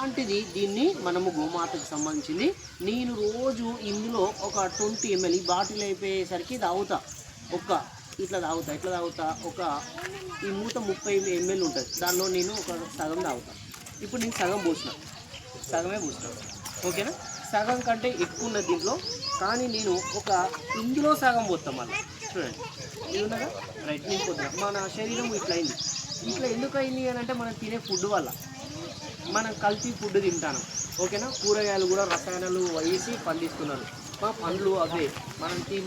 అలాంటిది దీన్ని మనము గోమాతకు సంబంధించింది. నేను రోజు ఇందులో ఒక 20 ml ఈ బాటిల్ అయిపోయేసరికి తాగుతా. ఇట్లా తాగుతా ఒక ఈ మూత 30 ml ఉంటుంది, దానిలో నేను ఒక సగం తాగుతా. ఇప్పుడు నేను సగమే పోసిన, ఓకేనా? సగం కంటే ఎక్కువ ఉన్నది దీంట్లో, కానీ నేను ఇందులో సగం పోతాం. మళ్ళీ చూడండి, ఇది ఉన్నదా రైట్. నేను పోతున్నా, మన శరీరం ఇట్లా అయింది. ఇట్లా ఎందుకు అయింది అని అంటే మనం తినే ఫుడ్ వల్ల. మనం కల్తీ ఫుడ్ తింటాను, ఓకేనా? కూరగాయలు కూడా రసాయనాలు వేసి పండిస్తున్నారు. పండ్లు అవే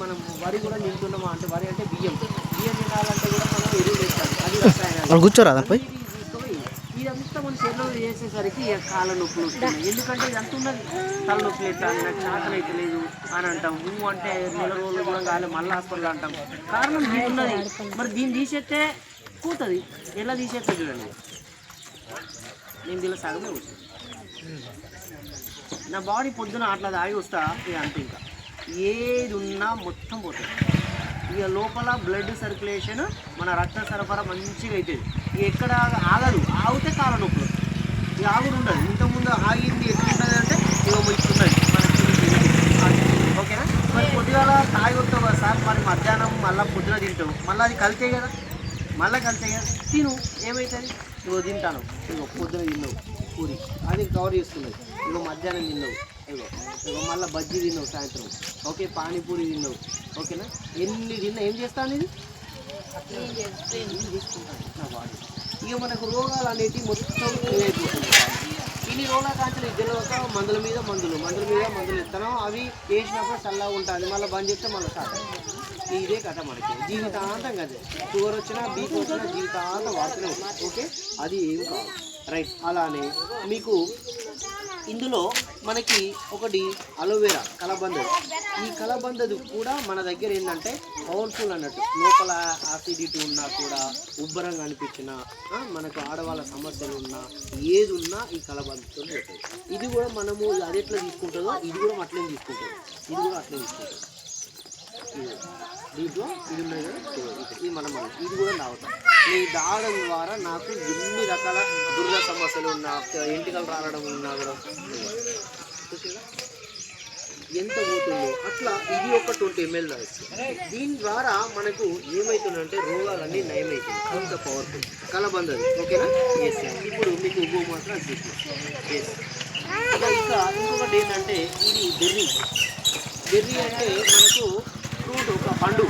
మనం వరి కూడా తింటున్నామా అంటే, వరి అంటే బియ్యం తినాలంటే కూడా మనం ఎరువు వేస్తాం, అది రసాయనాలు. కూర్చోరాదపై ఇదంతా మన శరీరంలో చేసేసరికి కాళ్ళ నొప్పులు వస్తున్నాయి. ఎందుకంటే ఇదంతా ఉన్నది తలనొప్పులు ఎట్లా నాకు శాతం అయితే లేదు అని అంటాం. అంటే నెల రోజులు కూడా కాలే, మళ్ళీ హాస్పిటల్ అంటాం. కారణం ఇది ఉన్నది. మరి దీన్ని తీసేస్తే పోతుంది. ఎలా తీసేస్తే చూడండి, నేను దీనిలో సగమే వస్తాను. నా బాడీ పొద్దున అట్లా దాగి వస్తా, ఇక అంతే. ఇంకా ఏది ఉన్నా మొత్తం పోతుంది. ఇక లోపల బ్లడ్ సర్క్యులేషన్, మన రక్త సరఫరా మంచిగా అవుతుంది. ఇక ఎక్కడ ఆగదు, ఆగితే కాళ్ళ నొప్పులు. ఇక ఆగుడు ఉండదు. ఇంతకుముందు ఆగింది ఎట్లుంటుంది అంటే ఇక ఇట్లున్నది మనకి, ఓకేనా? మరి పొద్దుగాల తాగి వస్తావు కదా సార్, మరి మధ్యాహ్నం మళ్ళీ పొద్దున తింటావు, మళ్ళీ అది కలితే కదా, తిను, ఏమవుతుంది? ఇగో తింటాను, ఇగో పొద్దున తిన్నావు పూరి, అది కవర్ చేస్తున్నావు. ఇగో మధ్యాహ్నం తిన్నావు, ఇగో మళ్ళీ బజ్జీ తిన్నావు సాయంత్రం, ఓకే? పానీపూరి తిన్నావు, ఓకేనా? ఎన్ని తిన్నా ఏం చేస్తాను, ఇది తీసుకుంటాను నా బాడీ. ఇక మనకు రోగాలు అనేటివి మొత్తం అయిపోతుంది. ఇన్ని రోగాల కాంచెలు తెలియక మందుల మీద మందులు ఇస్తాను. అవి వేసినప్పుడు చల్లగా ఉంటుంది, మళ్ళీ బంద్ చేస్తే మళ్ళీ స్టార్ట్. ఇదే కథ మనకి జీవితాంతం కదా. షుగర్ వచ్చినా బీపీ వచ్చినా జీవితాంతం వాడుతూనే ఉంటుంది, ఓకే? అది ఏం కాదు, రైట్. అలానే మీకు ఇందులో మనకి ఒకటి అలోవెరా కలబందది. ఈ కలబందది కూడా మన దగ్గర ఏంటంటే పవర్ఫుల్ అన్నట్టు. లోపల యాసిడిటీ ఉన్నా కూడా, ఉబ్బరంగా అనిపించినా, మనకు ఆడవాళ్ళ సమస్యలు ఉన్నా, ఏది ఉన్నా ఈ కలబందతో పోతుంది. ఇది కూడా మనము అది ఎట్లా తీసుకుంటుందో ఇది కూడా అట్లనే తీసుకుంటుంది. దీంట్లో ఇది ఉన్నాయి కదా, ఇది మనం ఇది కూడా తాగుతాం. ఈ తాగడం ద్వారా నాకు ఎన్ని రకాల దుర్గ సమస్యలు ఉన్నా, ఎంటికలు రావడం ఉన్నా కూడా ఎంత పోతుందో అట్లా ఇది ఒక 20 ml తాగుతుంది. దీని ద్వారా మనకు ఏమవుతుందంటే రోగాలన్నీ నయమవుతుంది. అంత పవర్ఫుల్ కలబందది, ఓకేనా? ఎస్. ఇప్పుడు మీకు గోమాత్ర ఎస్. ఇంకా ఇంకొకటి ఏంటంటే ఇది బెర్రీ అంటే మనకు ఫ్రూట్, ఒక పండు.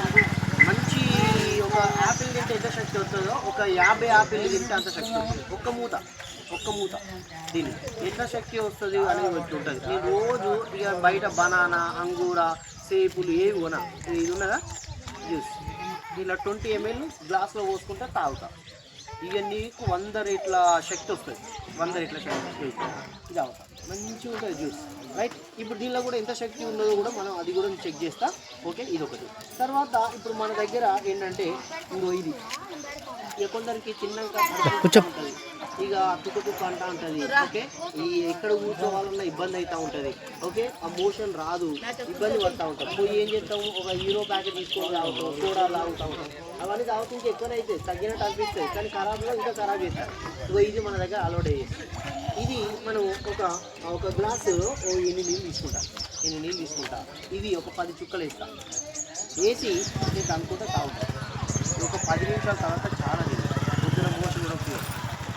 మంచి ఒక యాపిల్ తింటే ఎంత శక్తి వస్తుందో, ఒక 50 యాపిల్ తింటే అంత శక్తి వస్తుంది. ఒక్క మూత దీన్ని ఎంత శక్తి వస్తుంది అనేది ఉంటుంది. నేను రోజు ఇక బయట బనానా, అంగూరా, సేపులు ఏవి కొనా, ఇది ఉన్నదా జ్యూస్, ఇలా 20 ml గ్లాస్లో పోసుకుంటే తాగుతా. ఇక నీకు 100 రెట్ల శక్తి వస్తుంది, 100 రెట్ల శక్తి ఇది అవుతా. మంచిగా ఉంటుంది జ్యూస్, రైట్. ఇప్పుడు దీనిలో కూడా ఎంత శక్తి ఉన్నదో కూడా మనం అది కూడా చెక్ చేస్తా, ఓకే? ఇది ఒకటి. తర్వాత ఇప్పుడు మన దగ్గర ఏంటంటే ఇంకో ఇది, ఇక కొందరికి చిన్నగా ఉంటుంది, ఇక తుక్కు అంటా ఉంటుంది, ఓకే? ఈ ఎక్కడ కూర్చోవాలన్నా ఇబ్బంది అవుతూ ఉంటుంది, ఓకే? ఆ మోషన్ రాదు, ఇబ్బంది పడుతూ ఉంటాం. పోయి ఏం చేస్తాము, ఒక హీరో ప్యాకెట్ తీసుకొని తాగుతాం, సోడా తాగుతూ ఉంటాం. అవన్నీ తాగుతుంటే ఎక్కువనే అవుతాయి, తగ్గినట్టు అనిపిస్తాయి, కానీ ఖరాబ్లో ఇంకా ఖరాబ్ చేస్తారు. ఇగో ఇది మన దగ్గర అలౌడ్ అయ్యేది. ఇది మనం ఒక గ్లాసులో 8 నీళ్ళు తీసుకుంటా. ఇవి ఒక 10 చుక్కలు వేసి నేను అనుకుంటా తాగుతాను. ఒక 10 నిమిషాల తర్వాత చాలా పొద్దున మోషన్ కూడా వస్తుంది.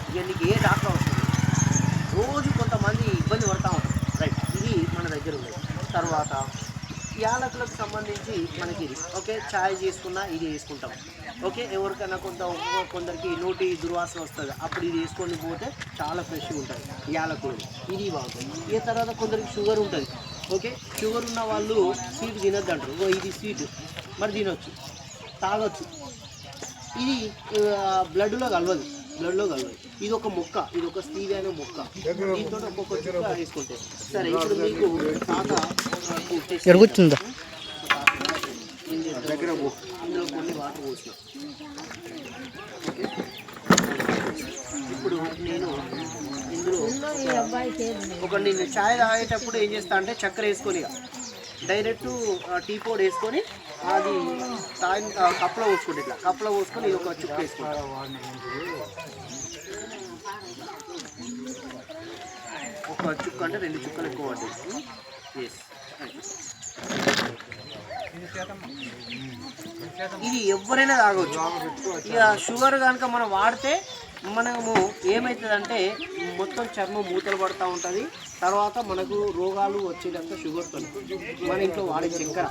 ఇక నీకు ఏ డాక్టర్ అవసరం, రోజు కొంతమంది ఇబ్బంది పడుతూ ఉంటారు, రైట్. ఇది మన దగ్గర ఉంది. తర్వాత యాలకులకు సంబంధించి మనకి ఇది, ఓకే? ఛాయ్ చేసుకున్నా ఇది వేసుకుంటాం, ఓకే? ఎవరికైనా కొందరికి నోటి దుర్వాసన వస్తుంది, అప్పుడు ఇది వేసుకొని పోతే చాలా ఫ్రెష్గా ఉంటుంది యాలకులు. ఇది బాగుంటుంది. ఇక తర్వాత కొందరికి షుగర్ ఉంటుంది, ఓకే? షుగర్ ఉన్న వాళ్ళు స్వీట్ తినద్దు అంటారు. ఇది స్వీట్ మరి తినొచ్చు, తాగొచ్చు. ఇది బ్లడ్లో కలవదు. ఇది ఒక మొక్క, ఇది ఒక స్టీవియా అనే మొక్క. దీంతో ఒక్కొక్క చుక్క వేసుకుంటే సరే. ఇప్పుడు మీకు ఎరుగుతుందా, ఇందులో కొన్ని వాటర్ పోసిన. ఇప్పుడు నేను ఇందులో నేను ఛాయ్ తాగేటప్పుడు ఏం చేస్తా అంటే చక్కెర వేసుకొని డైరెక్ట్ టీ పౌడర్ వేసుకొని అది కప్పులో పోసుకుంటే, ఇట్లా కప్పులో పోసుకొని ఇది ఒక చుక్క వేసుకుంటాను. ఒక చుక్క అంటే 2 చుక్కలు ఎక్కువ పడ్డాయి. ఎస్, ఇది ఎవరైనా తాగవచ్చు. ఇక షుగర్ కనుక మనం వాడితే మనము ఏమవుతుందంటే మొత్తం చర్మం మూతలు పడుతూ ఉంటుంది. తర్వాత మనకు రోగాలు వచ్చేదంతా షుగర్తో. మన ఇంట్లో వాడే చక్కెర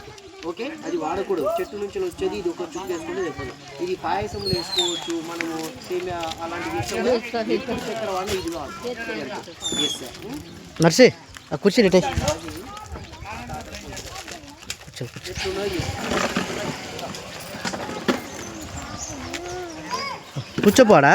ఓకే, అది వాడకూడదు. చెట్టు నుంచి వచ్చేది ఇది ఒక చుక్క వేసుకుంటే చెప్పదు. ఇది పాయసంలో వేసుకోవచ్చు, మనము సేమియా అలాంటివి ఎప్పుడు చక్కెర వాడిన ఇది వాడు. Yes sir. నర్సే ఆ కుర్చీ రిటే కూర్చోపోడా.